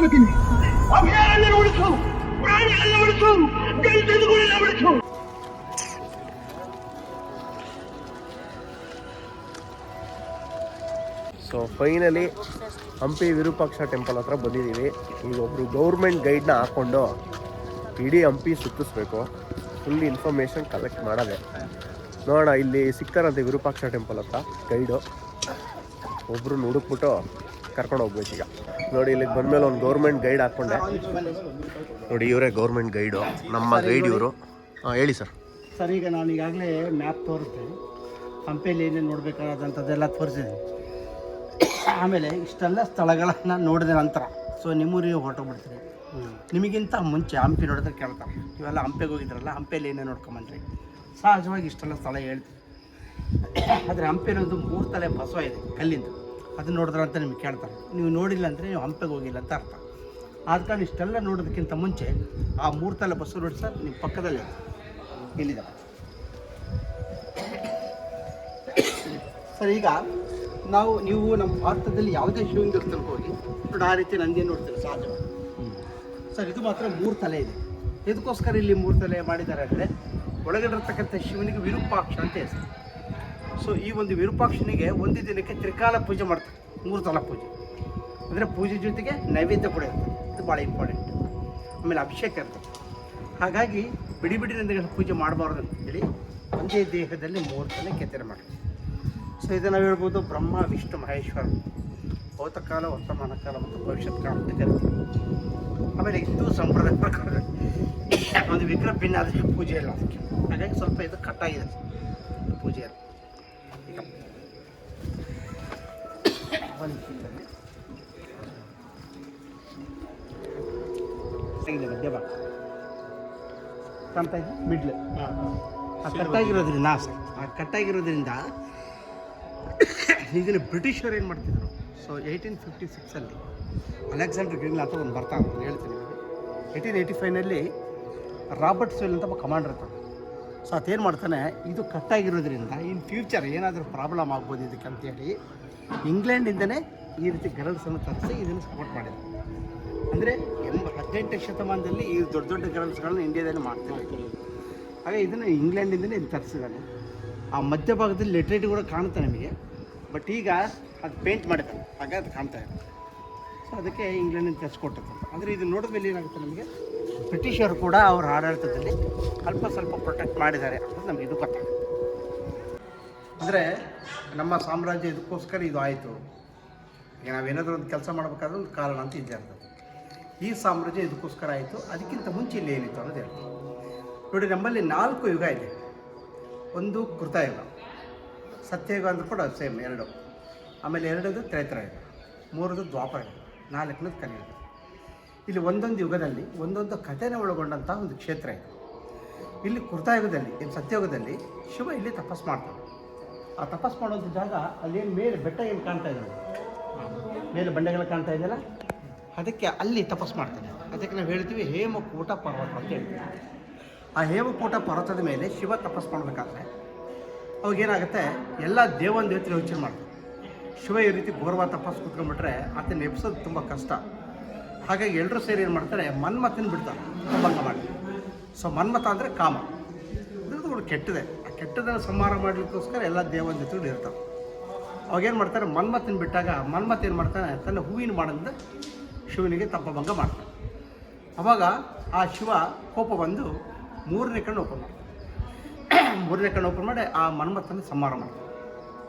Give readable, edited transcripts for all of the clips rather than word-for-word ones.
ಮಾಡ್ಕೋತೀನಿ. ಅಭಯಾರಣ್ಯ ಉಳಿಸು, ಪ್ರಾಣಿಗಳನ್ನ ಉಳಿಸು, ಜಂತುಗಳನ್ನ ಉಳಿಸು. So finally Hampi Virupaksha temple ಹತ್ರ ಬಂದಿದ್ದೀವಿ. ಈಗ ಒಬ್ಬರು ಗೌರ್ಮೆಂಟ್ ಗೈಡ್ನ ಹಾಕ್ಕೊಂಡು ಇಡೀ ಹಂಪಿ ಸುತ್ತಿಸ್ಬೇಕು. ಫುಲ್ ಇನ್ಫಾರ್ಮೇಷನ್ ಕಲೆಕ್ಟ್ ಮಾಡೋದೆ. ನೋಡೋಣ, ಇಲ್ಲಿ ಸಿಕ್ಕಾರಂತೆ ವಿರೂಪಾಕ್ಷ ಟೆಂಪಲ್ ಹತ್ರ ಗೈಡು. ಒಬ್ಬರು ಹುಡುಕ್ಬಿಟ್ಟು ಕರ್ಕೊಂಡು ಹೋಗ್ಬೇಕು. ಈಗ ನೋಡಿ, ಇಲ್ಲಿಗೆ ಬಂದಮೇಲೆ ಒಂದು ಗೌರ್ಮೆಂಟ್ ಗೈಡ್ ಹಾಕ್ಕೊಂಡೆ. ನೋಡಿ, ಇವರೇ ಗೌರ್ಮೆಂಟ್ ಗೈಡು, ನಮ್ಮ ಗೈಡ್ ಇವರು. ಹಾಂ, ಹೇಳಿ ಸರ್. ಸರ್, ಈಗ ನಾನು ಈಗಾಗಲೇ ಮ್ಯಾಪ್ ತೋರಿಸ್ದೆ. ಹಂಪಿಯಲ್ಲಿ ಏನೇನು ನೋಡಬೇಕಾದಂಥದ್ದೆಲ್ಲ ತೋರಿಸಿದೆ. ಆಮೇಲೆ ಇಷ್ಟೆಲ್ಲ ಸ್ಥಳಗಳನ್ನು ನೋಡಿದ ನಂತರ ನಿಮ್ಮೂರಿಗೆ ಹೊರಟೋಗ್ಬಿಡ್ತೀರಿ. ನಿಮಗಿಂತ ಮುಂಚೆ ಹಂಪಿ ನೋಡಿದ್ರೆ ಕೇಳ್ತಾರೆ, ಇವೆಲ್ಲ ಹಂಪಿಗೆ ಹೋಗಿದ್ರಲ್ಲ, ಹಂಪಿಯಲ್ಲಿ ಏನೇನು ನೋಡ್ಕೊಂಬಂದ್ರಿ. ಸಹಜವಾಗಿ ಇಷ್ಟೆಲ್ಲ ಸ್ಥಳ ಹೇಳ್ತೀವಿ. ಆದರೆ ಹಂಪಿಯಲ್ಲಿ ಒಂದು 3 ತಲೆ ಬಸವ ಇದೆ ಕಲ್ಲಿಂದ, ಅದನ್ನ ನೋಡಿದ್ರೆ ಅಂತ ನಿಮ್ಗೆ ಕೇಳ್ತಾರೆ. ನೀವು ನೋಡಿಲ್ಲ ಅಂದರೆ ನೀವು ಹಂಪಿಗೆ ಹೋಗಿಲ್ಲ ಅಂತ ಅರ್ಥ. ಆದ ಕಾರಣ ಇಷ್ಟೆಲ್ಲ ನೋಡೋದಕ್ಕಿಂತ ಮುಂಚೆ ಆ 3 ತಲೆ ಬಸವ ನೋಡಿ ಸರ್, ನಿಮ್ಮ ಪಕ್ಕದಲ್ಲೇ ಇಲ್ಲಿದೆ ಸರ್. ಈಗ ನೀವು ನಮ್ಮ ಭಾರತದಲ್ಲಿ ಯಾವುದೇ ಶಿವನ ದೇವಸ್ಥಾನಕ್ಕೆ ಹೋಗಿ ನೋಡಿ, ಆ ರೀತಿ ನಂದಿಯನ್ನು ನೋಡ್ತೀವಿ ಸಹಜವಾಗಿ. ಸರ್, ಇದು ಮಾತ್ರ 3 ತಲೆ ಇದೆ. ಇದಕ್ಕೋಸ್ಕರ ಇಲ್ಲಿ 3 ತಲೆ ಮಾಡಿದ್ದಾರೆ ಅಂದರೆ, ಒಳಗಡಿರ್ತಕ್ಕಂಥ ಶಿವನಿಗೆ ವಿರೂಪಾಕ್ಷ ಅಂತ ಹೆಸರು. ಸೊ ಈ ಒಂದು ವಿರೂಪಾಕ್ಷನಿಗೆ ಒಂದು ದಿನಕ್ಕೆ ತ್ರಿಕಾಲ ಪೂಜೆ ಮಾಡ್ತಾರೆ. 3 ತಲ ಪೂಜೆ ಅಂದರೆ ಪೂಜೆ ಜೊತೆಗೆ ನೈವೇದ್ಯ ಕೂಡ ಇರ್ತದೆ. ಇದು ಭಾಳ ಇಂಪಾರ್ಟೆಂಟ್. ಆಮೇಲೆ ಅಭಿಷೇಕ ಇರ್ತದೆ. ಹಾಗಾಗಿ ಬಿಡಿ ನಂದಿಗಳ ಪೂಜೆ ಮಾಡಬಾರ್ದು ಅಂತೇಳಿ ಒಂದೇ ದೇಹದಲ್ಲಿ 3 ತಲೆ ಕೆತ್ತನೆ ಮಾಡ್ತಾರೆ. ಸೊ ಇದನ್ನು ನಾವು ಹೇಳ್ಬೋದು ಬ್ರಹ್ಮ, ವಿಷ್ಣು, ಮಹೇಶ್ವರ, ಭೌತಕಾಲ, ವರ್ತಮಾನ ಕಾಲ ಮತ್ತು ಭವಿಷ್ಯತ್ ಕಾಲ ಅಂತ ಕರಿತೀವಿ. ಆಮೇಲೆ ಹಿಂದೂ ಸಂಪ್ರದಾಯ ಪ್ರಕಾರ ಒಂದು ವಿಗ್ರಹ ಭಿನ್ನ ಆದರೆ ಪೂಜೆ ಇಲ್ಲ ಅದಕ್ಕೆ. ಹಾಗಾಗಿ ಸ್ವಲ್ಪ ಇದು ಕಟ್ಟಾಗಿದೆ ಪೂಜೆ ಎಲ್ಲ. ಈಗ ಮಧ್ಯಭಾಗ ಕಾಣ್ತಾ ಇದೆ, ಮಿಡ್ಲ್. ಆ ಕಟ್ಟಾಗಿರೋದ್ರಿಂದ ಆ ಕಟ್ಟಾಗಿರೋದ್ರಿಂದ ಇದನ್ನು ಬ್ರಿಟಿಷರು ಏನು ಮಾಡ್ತಿದ್ರು. ಸೊ 1856 ಅಲೆಕ್ಸಾಂಡರ್ ಗ್ರೀನ್ ಅಂತ ಒಂದು ಬರ್ತಾ ಅಂತ ಹೇಳ್ತೀನಿ ನಿಮಗೆ. 1885 ರಾಬರ್ಟ್ ಸ್ವೆಲ್ ಅಂತ ಒಬ್ಬ ಕಮಾಂಡರ್ ಇರ್ತಾನೆ. ಸೊ ಅದೇನು ಮಾಡ್ತಾನೆ, ಇದು ಕಟ್ಟಾಗಿರೋದ್ರಿಂದ ಇನ್ ಫ್ಯೂಚರ್ ಏನಾದರೂ ಪ್ರಾಬ್ಲಮ್ ಆಗ್ಬೋದು ಇದಕ್ಕೆ ಅಂತೇಳಿ ಇಂಗ್ಲೆಂಡಿಂದನೇ ಈ ರೀತಿ ಗರಲ್ಸನ್ನು ತರಿಸಿ ಇದನ್ನು ಸಪೋರ್ಟ್ ಮಾಡಿದ್ರು. ಅಂದರೆ 18ನೇ ಶತಮಾನದಲ್ಲಿ ಈ ದೊಡ್ಡ ದೊಡ್ಡ ಗರಲ್ಸ್ಗಳನ್ನ ಇಂಡಿಯಾದಲ್ಲಿ ಮಾಡ್ತಿರ್ತಾರೆ. ಹಾಗೆ ಇದನ್ನು ಇಂಗ್ಲೆಂಡಿಂದನೇ ಇದು ತರಿಸಿದ್ದಾನೆ. ಆ ಮಧ್ಯಭಾಗದಲ್ಲಿ ಲೆಟ್ರೇಟ್ ಕೂಡ ಕಾಣುತ್ತೆ ನಮಗೆ, ಬಟ್ ಈಗ ಅದು ಪೇಂಟ್ ಮಾಡಿದ್ದಾನೆ, ಹಾಗೆ ಅದು ಕಾಣ್ತಾ ಇದೆ. ಸೊ ಅದಕ್ಕೆ ಇಂಗ್ಲೆಂಡಿಂದ ತರಿಸ್ಕೊಟ್ಟಿರ್ತಾರೆ. ಅಂದರೆ ಇದು ನೋಡಿದ ಮೇಲೆ ಏನಾಗುತ್ತೆ, ನಮಗೆ ಬ್ರಿಟಿಷರು ಕೂಡ ಅವರ ಆಡಳಿತದಲ್ಲಿ ಸ್ವಲ್ಪ ಪ್ರೊಟೆಕ್ಟ್ ಮಾಡಿದ್ದಾರೆ ಅಂತ ನಮಗೆ ಇದು ಗೊತ್ತಾಗುತ್ತೆ. ಅಂದರೆ ನಮ್ಮ ಸಾಮ್ರಾಜ್ಯ ಇದಕ್ಕೋಸ್ಕರ ಇದು ಆಯಿತು. ಈಗ ನಾವೇನಾದರೂ ಒಂದು ಕೆಲಸ ಮಾಡಬೇಕಾದ್ರೆ ಒಂದು ಕಾರಣ ಅಂತ ಇದ್ದೇ ಇರ್ತದೆ. ಈ ಸಾಮ್ರಾಜ್ಯ ಇದಕ್ಕೋಸ್ಕರ ಆಯಿತು, ಅದಕ್ಕಿಂತ ಮುಂಚೆ ಇಲ್ಲಿ ಏನಿತ್ತು ಅನ್ನೋದು ಹೇಳ್ತೀವಿ. ನೋಡಿ, ನಮ್ಮಲ್ಲಿ 4 ಯುಗ ಇದೆ. ಒಂದು ಕೃತಯುಗ, ಸತ್ಯಯುಗ ಅಂದ್ರೂ ಕೂಡ ಸೇಮ್ 2. ಆಮೇಲೆ 2ದು ತ್ರೇತಾಯುಗ, 3ದು ದ್ವಾಪರ ಯುಗ, 4ನೇದು ಕಲಿಯುಗ. ಇಲ್ಲಿ ಒಂದೊಂದು ಯುಗದಲ್ಲಿ ಒಂದೊಂದು ಕಥೆನ ಒಳಗೊಂಡಂಥ ಒಂದು ಕ್ಷೇತ್ರ ಇದೆ. ಇಲ್ಲಿ ಕೃತಯುಗದಲ್ಲಿ, ಸತ್ಯಯುಗದಲ್ಲಿ ಶಿವ ಇಲ್ಲಿ ತಪಸ್ಸು ಮಾಡ್ತಾನೆ. ಆ ತಪಸ್ಸು ಮಾಡುವಂಥ ಜಾಗ ಅಲ್ಲೇನು ಮೇಲೆ ಬೆಟ್ಟ ಏನು ಕಾಣ್ತಾ ಇದೆ, ಮೇಲೆ ಬಂಡೆಗಳು ಕಾಣ್ತಾ ಇದೆಯಲ್ಲ, ಅದಕ್ಕೆ ಅಲ್ಲಿ ತಪಸ್ಸು ಮಾಡ್ತಾನೆ. ಅದಕ್ಕೆ ನಾವು ಹೇಳ್ತೀವಿ ಹೇಮಕೂಟ ಪರ್ವತ ಅಂತ ಹೇಳ್ತೀವಿ. ಆ ಹೇಮಕೂಟ ಪರ್ವತದ ಮೇಲೆ ಶಿವ ತಪಸ್ಸು ಮಾಡಬೇಕಾದ್ರೆ ಅವಾಗೇನಾಗುತ್ತೆ, ಎಲ್ಲ ದೇವತೆಗಳು ಯೋಚನೆ ಮಾಡ್ತಾರೆ. ಶಿವ ಈ ರೀತಿ ಘೋರವಾದ ತಪಸ್ಸು ಕೂತ್ಕೊಂಡ್ಬಿಟ್ರೆ ಆತನ ಎಬ್ಸೋದು ತುಂಬ ಕಷ್ಟ. ಹಾಗಾಗಿ ಎಲ್ಲರೂ ಸೇರಿ ಏನು ಮಾಡ್ತಾರೆ, ಮನ್ಮಥನ ಬಿಡ್ತಾರೆ ಭಂಗ ಮಾಡಿ. ಸೊ ಮನ್ಮಥ ಅಂದರೆ ಕಾಮ, ಇದು ಕೆಟ್ಟದೆ. ಆ ಕೆಟ್ಟದನ್ನು ಸಂಹಾರ ಮಾಡಲಿಕ್ಕೋಸ್ಕರ ಎಲ್ಲ ದೇವತೆಗಳು ಇರ್ತಾರೆ. ಅವಾಗೇನು ಮಾಡ್ತಾರೆ, ಮನ್ಮಥನ ಬಿಟ್ಟಾಗ ಮನ್ಮಥ ಏನು ಮಾಡ್ತಾನೆ, ತನ್ನ ಹೂವಿನ ಮಾಡಿಂದ ಶಿವನಿಗೆ ತಪಭಂಗ ಮಾಡ್ತಾನೆ. ಆವಾಗ ಆ ಶಿವ ಕೋಪ ಬಂದು 3ನೇ ಕಣ್ಣು ಓಪನ್ ಮಾಡ್ತಾನೆ. 3ನೇ ಕಣ್ಣು ಓಪನ್ ಮಾಡಿ ಆ ಮನ್ಮಥನ ಸಂಹಾರ ಮಾಡ್ತಾನೆ.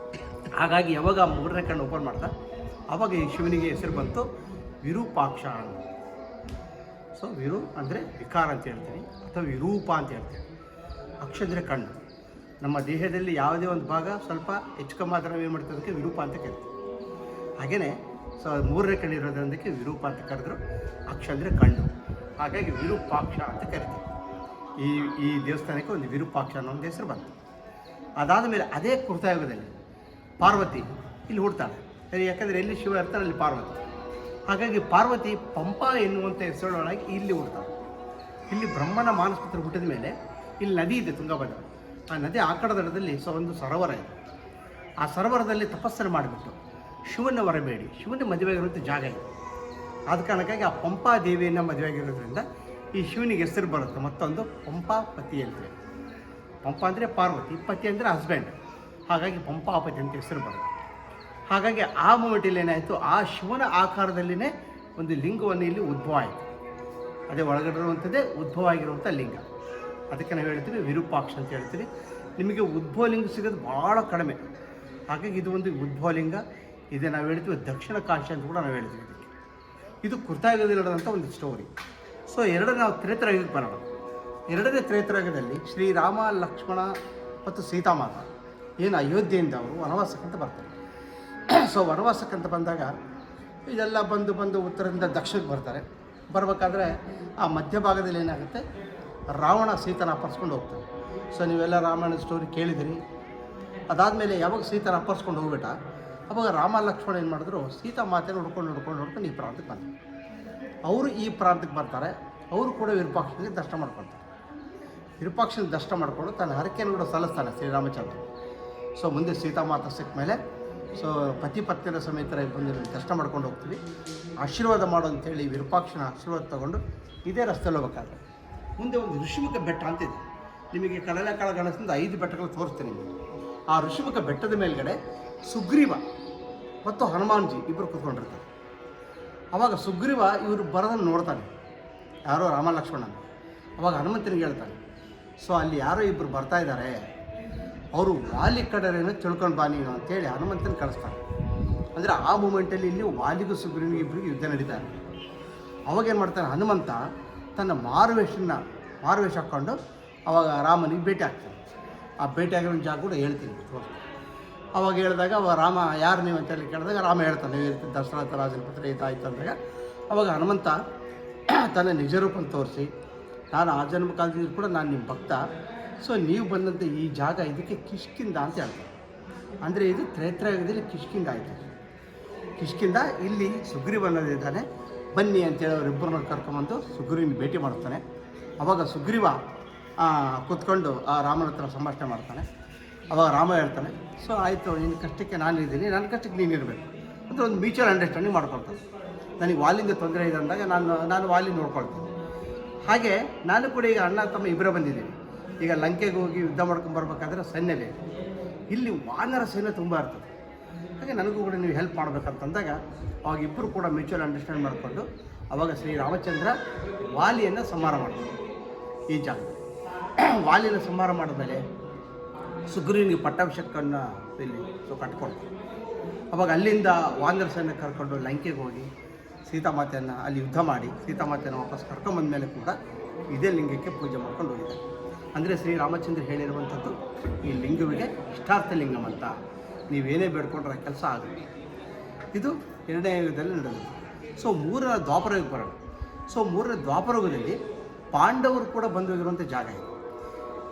ಹಾಗಾಗಿ ಯಾವಾಗ 3ನೇ ಕಣ್ಣು ಓಪನ್ ಮಾಡ್ತಾನೆ, ಆವಾಗ ಈ ಶಿವನಿಗೆ ಹೆಸರು ಬಂತು ವಿರೂಪಾಕ್ಷ ಅಂತ. ಸೊ ವಿರು ಅಂದರೆ ವಿಕಾರ ಅಂತ ಹೇಳ್ತೀವಿ, ಅಥವಾ ವಿರೂಪ ಅಂತ ಹೇಳ್ತೀವಿ. ಅಕ್ಷ ಅಂದರೆ ಕಣ್ಣು. ನಮ್ಮ ದೇಹದಲ್ಲಿ ಯಾವುದೇ ಒಂದು ಭಾಗ ಸ್ವಲ್ಪ ಹೆಚ್ಚು ಕಮ್ಮಿ ಆದರೆ ಏನು ಮಾಡ್ತೀವಿ, ಅದಕ್ಕೆ ವಿರೂಪ ಅಂತ ಕರಿತೀವಿ. ಹಾಗೆಯೇ ಸೊ 3ನೇ ಕಣ್ಣು ಇರೋದ್ರದಕ್ಕೆ ವಿರೂಪ ಅಂತ ಕರೆದ್ರು. ಅಕ್ಷ ಅಂದರೆ ಕಣ್ಣು, ಹಾಗಾಗಿ ವಿರೂಪಾಕ್ಷ ಅಂತ ಕರಿತೀವಿ. ಈ ದೇವಸ್ಥಾನಕ್ಕೆ ಒಂದು ವಿರೂಪಾಕ್ಷ ಅನ್ನೋ ಒಂದು ಹೆಸರು ಬಂತು. ಅದಾದ ಮೇಲೆ ಅದೇ ಕೃತಯುಗದಲ್ಲಿ ಪಾರ್ವತಿ ಇಲ್ಲಿ ಹುಡ್ತಾಳೆ. ಯಾಕಂದರೆ ಎಲ್ಲಿ ಶಿವ ಇರ್ತಾರೆ ಅಲ್ಲಿ ಪಾರ್ವತಿ. ಹಾಗಾಗಿ ಪಾರ್ವತಿ ಪಂಪಾ ಎನ್ನುವಂಥ ಹೆಸರೊಳಗೆ ಇಲ್ಲಿ ಹುಡ್ತಾಳೆ. ಇಲ್ಲಿ ಬ್ರಹ್ಮನ ಮಾನಸಪುತ್ರ ಹುಟ್ಟಿದ ಮೇಲೆ ಇಲ್ಲಿ ನದಿ ಇದೆ, ತುಂಗಭದ್ರಾ. ಆ ನದಿ ಆ ಕಡೆ ದಡದಲ್ಲಿ ಒಂದು ಸರೋವರ ಇದೆ. ಆ ಸರೋವರದಲ್ಲಿ ತಪಸ್ಸನ್ನು ಮಾಡಿಬಿಟ್ಟು ಶಿವನ ಹೊರಬೇಡಿ, ಶಿವನ ಮದುವೆ ಇರುವಂಥ ಜಾಗ ಇದೆ. ಆದ ಕಾರಣಕ್ಕಾಗಿ ಆ ಪಂಪಾದೇವಿಯನ್ನು ಮದುವೆ ಆಗಿರೋದ್ರಿಂದ ಈ ಶಿವನಿಗೆ ಹೆಸರು ಬರುತ್ತೆ ಮತ್ತೊಂದು ಪಂಪಾಪತಿ ಅಂತೇಳಿ. ಪಂಪ ಅಂದರೆ ಪಾರ್ವತಿ, ಪತಿ ಅಂದರೆ ಹಸ್ಬೆಂಡ್, ಹಾಗಾಗಿ ಪಂಪಾಪತಿ ಅಂತ ಹೆಸರು ಬರುತ್ತೆ. ಹಾಗಾಗಿ ಆ ಮೂಮೆಂಟಲ್ಲಿ ಏನಾಯಿತು, ಆ ಶಿವನ ಆಕಾರದಲ್ಲಿನೇ ಒಂದು ಲಿಂಗವನ್ನು ಇಲ್ಲಿ ಉದ್ಭವ ಆಯಿತು. ಅದೇ ಒಳಗಡೆ ಇರುವಂಥದ್ದೇ ಉದ್ಭವ ಆಗಿರುವಂಥ ಲಿಂಗ. ಅದಕ್ಕೆ ನಾವು ಹೇಳ್ತೀವಿ ವಿರೂಪಾಕ್ಷ ಅಂತ ಹೇಳ್ತೀವಿ. ನಿಮಗೆ ಉದ್ಭವ ಲಿಂಗ ಸಿಗೋದು ಭಾಳ ಕಡಿಮೆ. ಹಾಗಾಗಿ ಇದು ಒಂದು ಉದ್ಭವ ಲಿಂಗ. ಇದೇ ನಾವು ಹೇಳ್ತೀವಿ ದಕ್ಷಿಣ ಕಾಶಿ ಅಂತ ಕೂಡ ನಾವು ಹೇಳ್ತೀವಿ. ಇದಕ್ಕೆ ಇದು ಕೃತಯುಗದಲ್ಲಿ ನಡೆದಂಥ ಒಂದು ಸ್ಟೋರಿ. ಸೊ ಎರಡನೇ ನಾವು ತ್ರೇತಾಯುಗಕ್ಕೆ ಬರೋಣ. ಎರಡನೇ ತ್ರೇತಾಯುಗದಲ್ಲಿ ಶ್ರೀರಾಮ, ಲಕ್ಷ್ಮಣ ಮತ್ತು ಸೀತಾಮಾತ ಏನು ಅಯೋಧ್ಯೆಯಿಂದ ಅವರು ವನವಾಸಕ್ಕಂತ ಬರ್ತಾರೆ. ಸೊ ವನವಾಸಕ್ಕಂತ ಬಂದಾಗ ಇದೆಲ್ಲ ಬಂದು ಉತ್ತರದಿಂದ ದಕ್ಷಿಣಕ್ಕೆ ಬರ್ತಾರೆ. ಬರಬೇಕಾದ್ರೆ ಆ ಮಧ್ಯಭಾಗದಲ್ಲಿ ಏನಾಗುತ್ತೆ, ರಾವಣ ಸೀತನ ಅಪಹರಿಸ್ಕೊಂಡು ಹೋಗ್ತಾನೆ. ಸೊ ನೀವೆಲ್ಲ ರಾಮಾಯಣ ಸ್ಟೋರಿ ಕೇಳಿದಿರಿ. ಅದಾದಮೇಲೆ ಯಾವಾಗ ಸೀತನ ಅಪಹರಿಸ್ಕೊಂಡು ಹೋಗ್ಬಿಟ್ಟ, ಅವಾಗ ರಾಮ ಲಕ್ಷ್ಮಣ ಏನು ಮಾಡಿದ್ರು, ಸೀತಾಮಾತೆನ ನೋಡ್ಕೊಂಡು ಈ ಪ್ರಾಂತಕ್ಕೆ ಬಂದರು. ಅವರು ಈ ಪ್ರಾಂತಕ್ಕೆ ಬರ್ತಾರೆ. ಅವರು ಕೂಡ ವಿರೂಪಾಕ್ಷನಿಗೆ ದರ್ಶನ ಮಾಡ್ಕೊಳ್ತಾರೆ. ವಿರೂಪಾಕ್ಷನ ದರ್ಶನ ಮಾಡಿಕೊಂಡು ತನ್ನ ಹರಕೆಯನ್ನು ಕೂಡ ಸಲ್ಲಿಸ್ತಾನೆ ಶ್ರೀರಾಮಚಂದ್ರ. ಸೊ ಮುಂದೆ ಸೀತಾಮಾತ ಸಿಕ್ಕ ಮೇಲೆ ಸೊ ಪತಿ ಪತ್ನಿಯರ ಸಮೇತರಾಗಿ ಬಂದು ದರ್ಶನ ಮಾಡ್ಕೊಂಡು ಹೋಗ್ತೀವಿ. ಆಶೀರ್ವಾದ ಮಾಡು ಅಂತೇಳಿ ವಿರೂಪಾಕ್ಷನ ಆಶೀರ್ವಾದ ತೊಗೊಂಡು ಇದೇ ರಸ್ತೆಯಲ್ಲಿ ಹೋಗ್ಬೇಕಾದ್ರೆ ಮುಂದೆ ಒಂದು ಋಷಿಮುಖ ಬೆಟ್ಟ ಅಂತಿದೆ. ನಿಮಗೆ ಕಡಲೆಕಾಳ ಗಣಸದಿಂದ 5 ಬೆಟ್ಟಗಳು ತೋರಿಸ್ತೀನಿ ನಿಮಗೆ. ಆ ಋಷಿಮುಖ ಬೆಟ್ಟದ ಮೇಲ್ಗಡೆ ಸುಗ್ರೀವ ಮತ್ತು ಹನುಮಾನ್ಜಿ ಇಬ್ಬರು ಕೂತ್ಕೊಂಡಿರ್ತಾರೆ. ಆವಾಗ ಸುಗ್ರೀವ ಇವರು ಬರೋದನ್ನು ನೋಡ್ತಾನೆ, ಯಾರೋ ರಾಮ ಲಕ್ಷ್ಮಣನ. ಅವಾಗ ಹನುಮಂತನಿಗೆ ಹೇಳ್ತಾನೆ, ಸೊ ಅಲ್ಲಿ ಯಾರೋ ಇಬ್ಬರು ಬರ್ತಾ ಇದ್ದಾರೆ, ಅವರು ವಾಲಿ ಕಡೆಯನ್ನು ತಿಳ್ಕೊಂಡು ಬಾ ನೀನು ಅಂತೇಳಿ ಹನುಮಂತನ ಕಳಿಸ್ತಾರೆ. ಅಂದರೆ ಆ ಮೂಮೆಂಟಲ್ಲಿ ಇಲ್ಲಿ ವಾಲಿಗೂ ಸುಗ್ರೀವನಿಗೆ ಇಬ್ಬರಿಗೆ ಯುದ್ಧ ನಡೀತಾರೆ. ಅವಾಗೇನು ಮಾಡ್ತಾನೆ ಹನುಮಂತ, ತನ್ನ ಮಾರುವೇಷ ಹಾಕ್ಕೊಂಡು ಅವಾಗ ರಾಮನಿಗೆ ಭೇಟಿ ಆಗ್ತಾನೆ. ಆ ಭೇಟಿ ಆಗಿರೋ ಜಾಗ ಕೂಡ ಹೇಳ್ತೀನಿ ತೋರಿಸ್ತೀನಿ. ಅವಾಗ ಹೇಳಿದಾಗ ಅವಾಗ ರಾಮ ಯಾರು ನೀವು ಅಂತೇಳಿ ಕೇಳಿದಾಗ ರಾಮ ಹೇಳ್ತಾನೆ, ಈ ರೀತಿ ದಶರಥ ರಾಜನ ಪುತ್ರ ಇದಾಯಿತು ಅಂದಾಗ ಅವಾಗ ಹನುಮಂತ ತನ್ನ ನಿಜ ರೂಪನ್ನು ತೋರಿಸಿ, ನಾನು ಆ ಜನ್ಮ ಕಾಲದಲ್ಲಿ ಕೂಡ ನಾನು ನಿಮ್ಮ ಭಕ್ತ, ಸೊ ನೀವು ಬಂದಂಥ ಈ ಜಾಗ ಇದಕ್ಕೆ ಕಿಷ್ಕಿಂದ ಅಂತ ಹೇಳ್ತಾರೆ. ಅಂದರೆ ಇದು ತ್ರೇತಾಯುಗದಲ್ಲಿ ಕಿಷ್ಕಿಂದ ಆಯಿತು. ಕಿಷ್ಕಿಂದ ಇಲ್ಲಿ ಸುಗ್ರೀವ ಅನ್ನೋದಿದ್ದಾನೆ, ಬನ್ನಿ ಅಂತೇಳಿ ಅವರಿಬ್ಬರನ್ನ ಕರ್ಕೊಂಬಂದು ಸುಗ್ರೀವನ ಭೇಟಿ ಮಾಡ್ತಾನೆ. ಅವಾಗ ಸುಗ್ರೀವ ಕೂತ್ಕೊಂಡು ಆ ರಾಮನ ಹತ್ರ ಸಂಭಾಷಣೆ ಮಾಡ್ತಾನೆ. ಅವಾಗ ರಾಮ ಹೇಳ್ತಾನೆ, ಸೊ ಆಯಿತು, ನಿನ್ನ ಕಷ್ಟಕ್ಕೆ ನಾನಿದ್ದೀನಿ, ನನ್ನ ಕಷ್ಟಕ್ಕೆ ನೀನು ಇರಬೇಕು ಅಂದರೆ ಒಂದು ಮ್ಯೂಚುವಲ್ ಅಂಡರ್ಸ್ಟ್ಯಾಂಡಿಂಗ್ ಮಾಡ್ಕೊಳ್ತಾನೆ. ನನಗೆ ವಾಲಿಂದ ತೊಂದರೆ ಇದೆ ಅಂದಾಗ ನಾನು ವಾಲಿ ನೋಡ್ಕೊಳ್ತೀನಿ. ಹಾಗೆ ನಾನು ಕೂಡ ಈಗ ಅಣ್ಣ ತಮ್ಮ ಇಬ್ಬರೇ ಬಂದಿದ್ದೀನಿ. ಈಗ ಲಂಕೆಗೆ ಹೋಗಿ ಯುದ್ಧ ಮಾಡ್ಕೊಂಡು ಬರ್ಬೇಕಾದ್ರೆ ಸೈನ್ಯ ಬೇಕು. ಇಲ್ಲಿ ವಾನರ ಸೈನ್ಯ ತುಂಬ ಇರ್ತದೆ. ಹಾಗೆ ನನಗೂ ಕೂಡ ನೀವು ಹೆಲ್ಪ್ ಮಾಡಬೇಕಂತಂದಾಗ ಅವಾಗ ಇಬ್ಬರು ಕೂಡ ಮ್ಯೂಚುವಲ್ ಅಂಡರ್ಸ್ಟ್ಯಾಂಡ್ ಮಾಡಿಕೊಂಡು ಅವಾಗ ಶ್ರೀರಾಮಚಂದ್ರ ವಾಲಿಯನ್ನು ಸಂಹಾರ ಮಾಡ್ತಾರೆ. ಈ ಜಾಗ ವಾಲಿನ ಸಂಹಾರ ಮಾಡಿದ್ಮೇಲೆ ಸುಗ್ರೀವನಿಗೆ ಪಟ್ಟಾಭಿಷೇಕವನ್ನು ಇಲ್ಲಿ ಕಟ್ಕೊಳ್ತಾರೆ. ಅವಾಗ ಅಲ್ಲಿಂದ ವಾನರ ಸೈನ್ಯ ಕರ್ಕೊಂಡು ಲಂಕೆಗೆ ಹೋಗಿ ಸೀತಾಮಾತೆಯನ್ನು ಅಲ್ಲಿ ಯುದ್ಧ ಮಾಡಿ ಸೀತಾಮಾತೆಯನ್ನು ವಾಪಸ್ ಕರ್ಕೊಂಬಂದ ಮೇಲೆ ಕೂಡ ಇದೇ ಲಿಂಗಕ್ಕೆ ಪೂಜೆ ಮಾಡ್ಕೊಂಡು ಹೋಗಿದ್ದಾರೆ. ಅಂದರೆ ಶ್ರೀರಾಮಚಂದ್ರ ಹೇಳಿರುವಂಥದ್ದು ಈ ಲಿಂಗವಿಗೆ ಇಷ್ಟಾರ್ಥ ಲಿಂಗಂ ಅಂತ, ನೀವೇನೇ ಬೇಡ್ಕೊಂಡ್ರೆ ಕೆಲಸ ಆಗುತ್ತೆ. ಇದು 2ನೇ ಯುಗದಲ್ಲಿ ನಡೆದಿದೆ. ಸೊ 3ನೇ ದ್ವಾಪರಯುಗ ಬರೋಣ. ಸೊ 3ನೇ ದ್ವಾಪರಯುಗದಲ್ಲಿ ಪಾಂಡವರು ಕೂಡ ಬಂದು ಹೋಗಿರುವಂಥ ಜಾಗ ಇದು.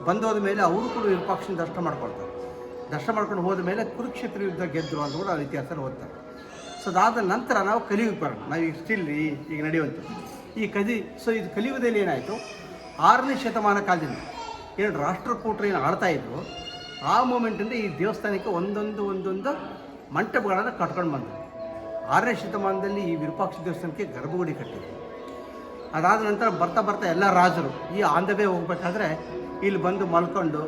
ಬಂದು ಹೋದ ಮೇಲೆ ಅವರು ಕೂಡ ವಿರೂಪಾಕ್ಷನ ದರ್ಶನ ಮಾಡ್ಕೊಳ್ತಾರೆ. ದರ್ಶನ ಮಾಡ್ಕೊಂಡು ಹೋದ ಮೇಲೆ ಕುರುಕ್ಷೇತ್ರ ಯುದ್ಧ ಗೆದ್ದರು ಅಂತ ಕೂಡ ಅವ್ರ ಇತಿಹಾಸದಲ್ಲಿ ಓದ್ತಾರೆ. ಸೊ ಅದಾದ ನಂತರ ನಾವು ಕಲಿಯುಗ ಬರೋಣ. ನಾವು ಈಗ ಸ್ಟಿಲ್ ಈಗ ನಡೆಯುವಂಥದ್ದು ಸೊ ಇದು ಕಲಿಯುಗದಲ್ಲಿ ಏನಾಯಿತು, 6ನೇ ಶತಮಾನ ಕಾಲದಿಂದ ಏನು ರಾಷ್ಟ್ರಕೂಟರು ಏನು ಆಳ್ತಾಯಿದ್ರು, ಆ ಮೂಮೆಂಟಿಂದ ಈ ದೇವಸ್ಥಾನಕ್ಕೆ ಒಂದೊಂದು ಮಂಟಪಗಳನ್ನು ಕಟ್ಕೊಂಡು ಬಂದರು. 6ನೇ ಶತಮಾನದಲ್ಲಿ ಈ ವಿರೂಪಾಕ್ಷ ದೇವಸ್ಥಾನಕ್ಕೆ ಗರ್ಭಗುಡಿ ಕಟ್ಟಿದ್ರು. ಅದಾದ ನಂತರ ಬರ್ತಾ ಎಲ್ಲ ರಾಜರು ಈ ಆಂಧವೇ ಹೋಗ್ಬೇಕಾದ್ರೆ ಇಲ್ಲಿ ಬಂದು ಮಲ್ಕೊಂಡು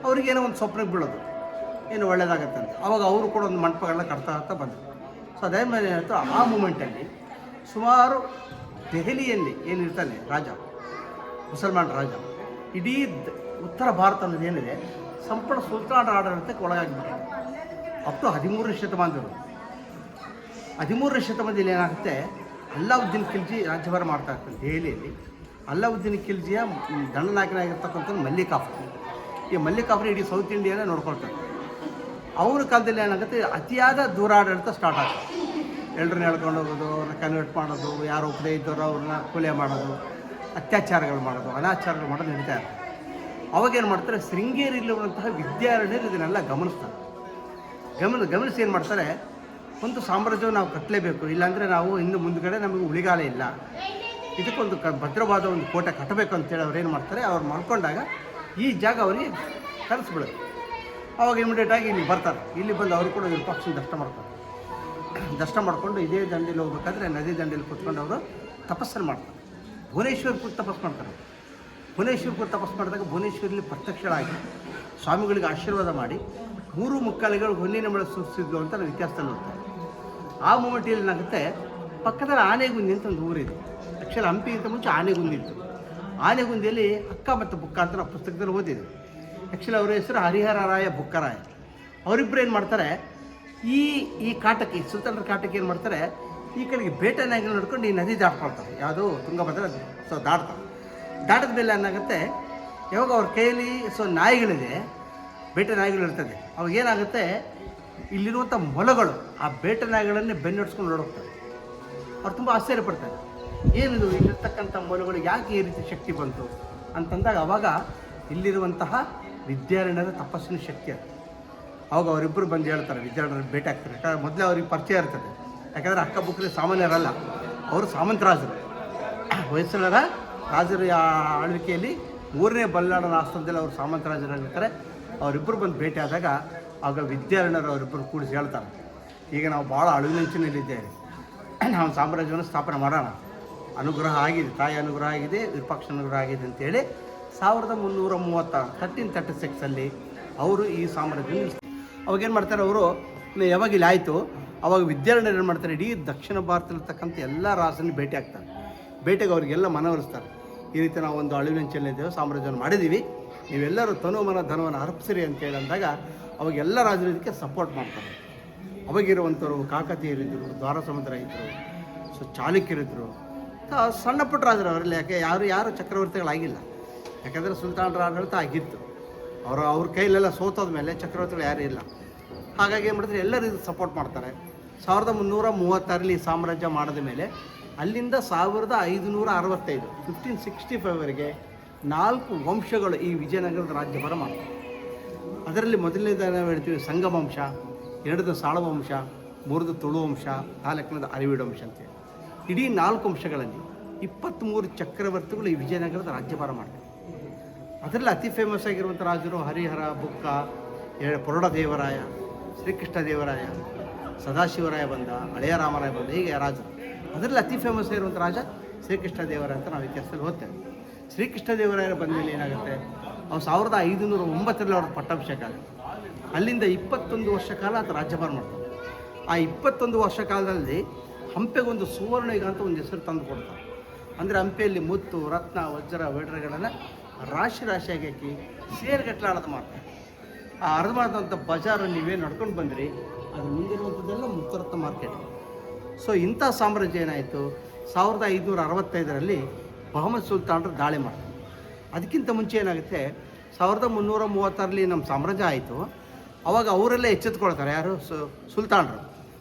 ಅವ್ರಿಗೇನೋ ಒಂದು ಸ್ವಪ್ನಕ್ಕೆ ಬೀಳೋದು, ಏನು ಒಳ್ಳೆಯದಾಗತ್ತೆ ಅಂತ. ಅವಾಗ ಅವರು ಕೂಡ ಒಂದು ಮಂಟಪಗಳನ್ನ ಕಟ್ತಾ ಬಂದರು. ಸೊ ಅದೇ ಮೇಲೆ ಏನಾಯಿತು, ಆ ಮೂಮೆಂಟಲ್ಲಿ ಸುಮಾರು ದೆಹಲಿಯಲ್ಲಿ ಏನಿರ್ತಾನೆ ರಾಜ, ಮುಸಲ್ಮಾನ್ ರಾಜ, ಇಡೀ ಉತ್ತರ ಭಾರತ ಅನ್ನೋದು ಏನಿದೆ ಸಂಪೂರ್ಣ ಸುಲ್ತಾನರ ಆಡಳಿತಕ್ಕೆ ಒಳಗಾಗಿಬಿಟ್ಟಿದೆ. Up to 13ನೇ ಶತಮಾನದವರು. 13ನೇ ಶತಮಾನದಲ್ಲಿ ಏನಾಗುತ್ತೆ, ಅಲ್ಲಾವುದ್ದೀನ್ ಖಿಲ್ಜಿ ರಾಜ್ಯಭಾರ ಮಾಡ್ತಾ ಇರ್ತಾನೆ ದೆಹಲಿಯಲ್ಲಿ. ಅಲ್ಲಾವುದ್ದೀನ್ ಖಿಲ್ಜಿಯ ದಂಡನಾಯಕನಾಗಿರ್ತಕ್ಕಂಥ ಮಲ್ಲಿಕಾಫರ್. ಈ ಮಲ್ಲಿಕಾಫರ್ ಇಡೀ ಸೌತ್ ಇಂಡಿಯಾನ ನೋಡ್ಕೊಳ್ತಾರೆ. ಅವ್ರ ಕಾಲದಲ್ಲಿ ಏನಾಗುತ್ತೆ, ಅತಿಯಾದ ದೂರಾಡಳಿತ ಸ್ಟಾರ್ಟ್ ಆಗ್ತದೆ. ಎಲ್ಲರನ್ನ ಎಳ್ಕೊಂಡು ಹೋಗೋದು, ಅವ್ರನ್ನ ಕನ್ವರ್ಟ್ ಮಾಡೋದು, ಯಾರು ಒಬ್ಬರೇ ಇದ್ದವರು ಅವ್ರನ್ನ ಕೊಲೆ ಮಾಡೋದು, ಅತ್ಯಾಚಾರಗಳು ಮಾಡೋದು, ಅನಾಚಾರಗಳು ಮಾಡೋದು ನಡೀತಾ ಇರ್ತದೆ. ಅವಾಗೇನು ಮಾಡ್ತಾರೆ, ಶೃಂಗೇರಿಯಲ್ಲಿರುವಂತಹ ವಿದ್ಯಾರಣ್ಯರು ಇದನ್ನೆಲ್ಲ ಗಮನಿಸ್ತಾರೆ. ಗಮನಿಸಿ ಏನು ಮಾಡ್ತಾರೆ, ಒಂದು ಸಾಮ್ರಾಜ್ಯವನ್ನು ನಾವು ಕಟ್ಟಲೇಬೇಕು, ಇಲ್ಲಾಂದರೆ ನಾವು ಇನ್ನು ಮುಂದುಗಡೆ ನಮಗೆ ಉಳಿಗಾಲ ಇಲ್ಲ, ಇದಕ್ಕೊಂದು ಭದ್ರವಾದ ಒಂದು ಕೋಟೆ ಕಟ್ಟಬೇಕು ಅಂತೇಳಿ ಅವ್ರು ಏನು ಮಾಡ್ತಾರೆ, ಅವ್ರು ಮಾಡ್ಕೊಂಡಾಗ ಈ ಜಾಗ ಅವರಿಗೆ ಕಲಿಸ್ಬಿಡೋದು. ಅವಾಗ ಇಮಿಡಿಯೇಟಾಗಿ ಇಲ್ಲಿ ಬರ್ತಾರೆ. ಇಲ್ಲಿ ಬಂದು ಅವರು ಕೂಡ ವಿರೂಪಾಕ್ಷನ ದರ್ಶನ ಮಾಡ್ತಾರೆ. ದರ್ಶನ ಮಾಡಿಕೊಂಡು ಇದೇ ದಂಡೆಯಲ್ಲಿ ಹೋಗ್ಬೇಕಾದ್ರೆ ನದಿ ದಂಡೆಯಲ್ಲಿ ಕೂತ್ಕೊಂಡು ಅವರು ತಪಸ್ಸನ್ನು ಮಾಡ್ತಾರೆ. ಭುವನೇಶ್ವರ ಕೂತು ತಪಸ್ಸು ಮಾಡ್ತಾರೆ. ಭುವನೇಶ್ವರ ಕೂತು ತಪಸ್ಸು ಮಾಡಿದಾಗ ಭುವನೇಶ್ವರಲ್ಲಿ ಪ್ರತ್ಯಕ್ಷರಾಗಿ ಸ್ವಾಮಿಗಳಿಗೆ ಆಶೀರ್ವಾದ ಮಾಡಿ 3 ಮುಕ್ಕಾಲಿಗಳು ಹೊನ್ನಿನ ಮಳೆ ಸೃಷ್ಟಿಸಿದ್ಲು ಅಂತ ನಾವು ಇತಿಹಾಸದಲ್ಲಿ ಹೋಗ್ತಾರೆ. ಆ ಮೂಮೆಂಟಲ್ಲಿ ಏನಾಗುತ್ತೆ, ಪಕ್ಕದಲ್ಲಿ ಆನೆಗುಂದಿ ಅಂತ ಒಂದು ಊರಿದೆ. ಆ್ಯಕ್ಚುಲಿ ಹಂಪಿಗಿಂತ ಮುಂಚೆ ಆನೆಗುಂದಿ ಇತ್ತು. ಆನೆಗುಂದಿಯಲ್ಲಿ ಅಕ್ಕ ಮತ್ತು ಬುಕ್ಕ ಅಂತ ನಾವು ಪುಸ್ತಕದಲ್ಲಿ ಓದಿದ್ವಿ. ಆ್ಯಕ್ಚುಲಿ ಅವರ ಹೆಸರು ಹರಿಹರರಾಯ ಬುಕ್ಕರಾಯ. ಅವರಿಬ್ಬರು ಏನು ಮಾಡ್ತಾರೆ, ಈ ಕಾಟಕ್ಕೆ ಸುಲ್ತಾನರ ಕಾಟಕ್ಕೆ ಏನು ಮಾಡ್ತಾರೆ, ಈ ಕಡೆಗೆ ಬೇಟೆ ನಾಯಿಗಳು ನೋಡ್ಕೊಂಡು ಈ ನದಿ ದಾಟ್ಕೊಳ್ತಾರೆ. ಯಾವುದು ತುಂಗಭದ್ರಾ. ಸೊ ದಾಟದ ಮೇಲೆ ಏನಾಗುತ್ತೆ, ಯಾವಾಗ ಅವ್ರ ಕೈಯಲ್ಲಿ ನಾಯಿಗಳಿದೆ, ಬೇಟೆ ನಾಯಿಗಳು ಇರ್ತದೆ, ಅವಾಗ ಏನಾಗುತ್ತೆ, ಇಲ್ಲಿರುವಂಥ ಮೊಲಗಳು ಆ ಬೇಟೆ ನಾಯಿಗಳನ್ನೇ ಬೆನ್ನಡಿಸ್ಕೊಂಡು ನೋಡೋಗ್ತಾರೆ. ಅವ್ರು ತುಂಬ ಆಶ್ಚರ್ಯ ಪಡ್ತಾರೆ, ಏನಿದು ಇಲ್ಲಿರ್ತಕ್ಕಂಥ ಮೊಲಗಳು ಯಾಕೆ ಈ ರೀತಿ ಶಕ್ತಿ ಬಂತು ಅಂತಂದಾಗ ಅವಾಗ ಇಲ್ಲಿರುವಂತಹ ವಿದ್ಯಾರಣ್ಯರ ತಪಸ್ಸಿನ ಶಕ್ತಿ ಅದು. ಅವಾಗ ಅವರಿಬ್ಬರು ಬಂದು ಹೇಳ್ತಾರೆ, ವಿದ್ಯಾರಣ್ಯರು ಭೇಟಿ ಆಗ್ತಾರೆ. ಯಾಕಂದರೆ ಮೊದಲೇ ಅವ್ರಿಗೆ ಪರಿಚಯ ಇರ್ತದೆ. ಯಾಕಂದರೆ ಅಕ್ಕ ಬುಕ್ಕಲ್ಲಿ ಸಾಮಾನ್ಯರಲ್ಲ, ಅವರು ಸಾಮಂತರಾಜರು, ಹೊಯ್ಸಳರ ರಾಜರ ಆಳ್ವಿಕೆಯಲ್ಲಿ 3ನೇ ಬಲ್ಲಾಳನ ಆಸ್ಥಾನದಲ್ಲಿ ಅವರು ಸಾಮಂತರಾಜರಾಗಿರ್ತಾರೆ. ಅವರಿಬ್ಬರು ಬಂದು ಭೇಟಿ ಆದಾಗ ಆಗ ವಿದ್ಯಾರಣ್ಯರು ಅವರಿಬ್ಬರು ಕೂಡಿಸಿ ಹೇಳ್ತಾರೆ, ಈಗ ನಾವು ಭಾಳ ಅಳುವಿನಂಚಿನಲ್ಲಿದ್ದೇವೆ, ನಾವು ಸಾಮ್ರಾಜ್ಯವನ್ನು ಸ್ಥಾಪನೆ ಮಾಡೋಣ, ಅನುಗ್ರಹ ಆಗಿದೆ, ತಾಯಿ ಅನುಗ್ರಹ ಆಗಿದೆ, ವಿರೂಪಾಕ್ಷ ಅನುಗ್ರಹ ಆಗಿದೆ ಅಂತೇಳಿ 1336 1336 ಅವರು ಈ ಸಾಮ್ರಾಜ್ಯ ಅವಾಗೇನು ಮಾಡ್ತಾರೆ, ಅವರು ಯಾವಾಗ ಇಲ್ಲಿ ಆಯಿತು ಅವಾಗ ವಿದ್ಯಾರಣ್ಯರು ಏನು ಮಾಡ್ತಾರೆ, ಇಡೀ ದಕ್ಷಿಣ ಭಾರತದಲ್ಲಿರ್ತಕ್ಕಂಥ ಎಲ್ಲ ರಾಜರನ್ನು ಭೇಟಿ ಆಗ್ತಾರೆ. ಭೇಟಿಗೆ ಅವರಿಗೆಲ್ಲ ಮನವೊಲಿಸ್ತಾರೆ, ಈ ರೀತಿ ನಾವು ಒಂದು ಅಳಿವಿನಂಚಲ್ಲಿದ್ದೇವೆ, ಸಾಮ್ರಾಜ್ಯವನ್ನು ಮಾಡಿದ್ದೀವಿ, ನೀವೆಲ್ಲರೂ ತನುಮನ ಧನವನ್ನು ಅರ್ಪಿಸಿರಿ ಅಂತೇಳಿ ಅಂದಾಗ ಅವಾಗ ಎಲ್ಲ ರಾಜರು ಇದಕ್ಕೆ ಸಪೋರ್ಟ್ ಮಾಡ್ತಾರೆ. ಅವಾಗಿರುವಂಥವ್ರು ಕಾಕತೀಯರಿದ್ದರು, ದ್ವಾರಸಮುದ್ರ ಇದ್ದರು, ಚಾಲುಕ್ಯರಿದ್ದರು, ಸಣ್ಣ ಪುಟ್ಟ ರಾಜರು ಅವರಲ್ಲಿ. ಯಾಕೆ ಯಾರು ಚಕ್ರವರ್ತಿಗಳಾಗಿಲ್ಲ, ಯಾಕಂದರೆ ಸುಲ್ತಾನರ ಆಡಳಿತ ಆಗಿತ್ತು. ಅವ್ರ ಕೈಲೆಲ್ಲ ಸೋತೋದ ಮೇಲೆ ಚಕ್ರವರ್ತಿಗಳು ಯಾರೂ ಇಲ್ಲ. ಹಾಗಾಗಿ ಏನು ಮಾಡಿದ್ರೆ ಎಲ್ಲರೂ ಇದು ಸಪೋರ್ಟ್ ಮಾಡ್ತಾರೆ. 1336 ಸಾಮ್ರಾಜ್ಯ ಮಾಡಿದ ಮೇಲೆ ಅಲ್ಲಿಂದ 1565 1565ವರೆಗೆ 4 ವಂಶಗಳು ಈ ವಿಜಯನಗರದ ರಾಜ್ಯಭಾರ ಮಾಡ್ತಾರೆ. ಅದರಲ್ಲಿ ಮೊದಲನೇದಾಗಿ ನಾವು ಹೇಳ್ತೀವಿ ಸಂಗಮ ವಂಶ, 2ದು ಸಾಳುವ ವಂಶ, 3ದು ತುಳು ವಂಶ, 4ನೇದು ಅರಿವಿಡ ವಂಶ ಅಂತೇಳಿ. ಇಡೀ 4 ವಂಶಗಳಲ್ಲಿ 23 ಚಕ್ರವರ್ತಿಗಳು ಈ ವಿಜಯನಗರದ ರಾಜ್ಯಭಾರ ಮಾಡ್ತಾರೆ. ಅದರಲ್ಲಿ ಅತಿ ಫೇಮಸ್ ಆಗಿರುವಂಥ ರಾಜರು ಹರಿಹರ, ಬುಕ್ಕ, ಪುರಡದೇವರಾಯ, ಶ್ರೀಕೃಷ್ಣ ದೇವರಾಯ, ಸದಾಶಿವರಾಯ ಬಂದ, ಹಳೆಯ ರಾಮರಾಯ ಬಂದ, ಹೀಗೆ ರಾಜರು. ಅದರಲ್ಲಿ ಅತಿ ಫೇಮಸ್ ಆಗಿರುವಂಥ ರಾಜ ಶ್ರೀಕೃಷ್ಣ ದೇವರಾಯ ಅಂತ ನಾವು ಇತಿಹಾಸದಲ್ಲಿ ಓದ್ತೇವೆ. ಶ್ರೀಕೃಷ್ಣ ದೇವರಾಯರ ಬಂದ ಮೇಲೆ ಏನಾಗುತ್ತೆ, ಅವ್ರು 1509 ಅವ್ರ ಪಟ್ಟಾಭಿಷೇಕ ಆಗುತ್ತೆ. ಅಲ್ಲಿಂದ 21 ವರ್ಷ ಕಾಲ ಆತ ರಾಜ್ಯಭಾರ ಮಾಡ್ತಾರೆ. ಆ 21 ವರ್ಷ ಕಾಲದಲ್ಲಿ ಹಂಪೆಗೊಂದು ಸುವರ್ಣ ಯುಗ ಅಂತ ಒಂದು ಹೆಸರು ತಂದು ಕೊಡ್ತಾರೆ. ಅಂದರೆ ಹಂಪೆಯಲ್ಲಿ ಮುತ್ತು, ರತ್ನ, ವಜ್ರ, ವೈಢೂರ್ಯಗಳನ್ನು ರಾಶಿಯಾಗಿ ಹಾಕಿ ಸೇರ್ಗಟ್ಟಲೆ ಅರ್ಧ ಮಾಡ್ತಾರೆ. ಆ ಅರ್ಧ ಮಾಡಿದಂಥ ಬಜಾರಲ್ಲಿ ನೀವೇನು ನಡ್ಕೊಂಡು ಬಂದ್ರಿ, ಅದು ಮುಂದಿರುವಂಥದ್ದೆಲ್ಲ ಮುತ್ತರತ್ನ ಮಾರ್ಕೆಟ್. ಸೊ ಇಂಥ ಸಾಮ್ರಾಜ್ಯ ಏನಾಯಿತು, 1565 ಮೊಹಮ್ಮದ್ ಸುಲ್ತಾನರು ದಾಳಿ ಮಾಡ್ತಾರೆ. ಅದಕ್ಕಿಂತ ಮುಂಚೆ ಏನಾಗುತ್ತೆ, 1336 ನಮ್ಮ ಸಾಮ್ರಾಜ್ಯ ಆಯಿತು. ಅವಾಗ ಅವರೆಲ್ಲ ಎಚ್ಚೆತ್ಕೊಳ್ತಾರೆ, ಯಾರು ಸುಲ್ತಾನರು.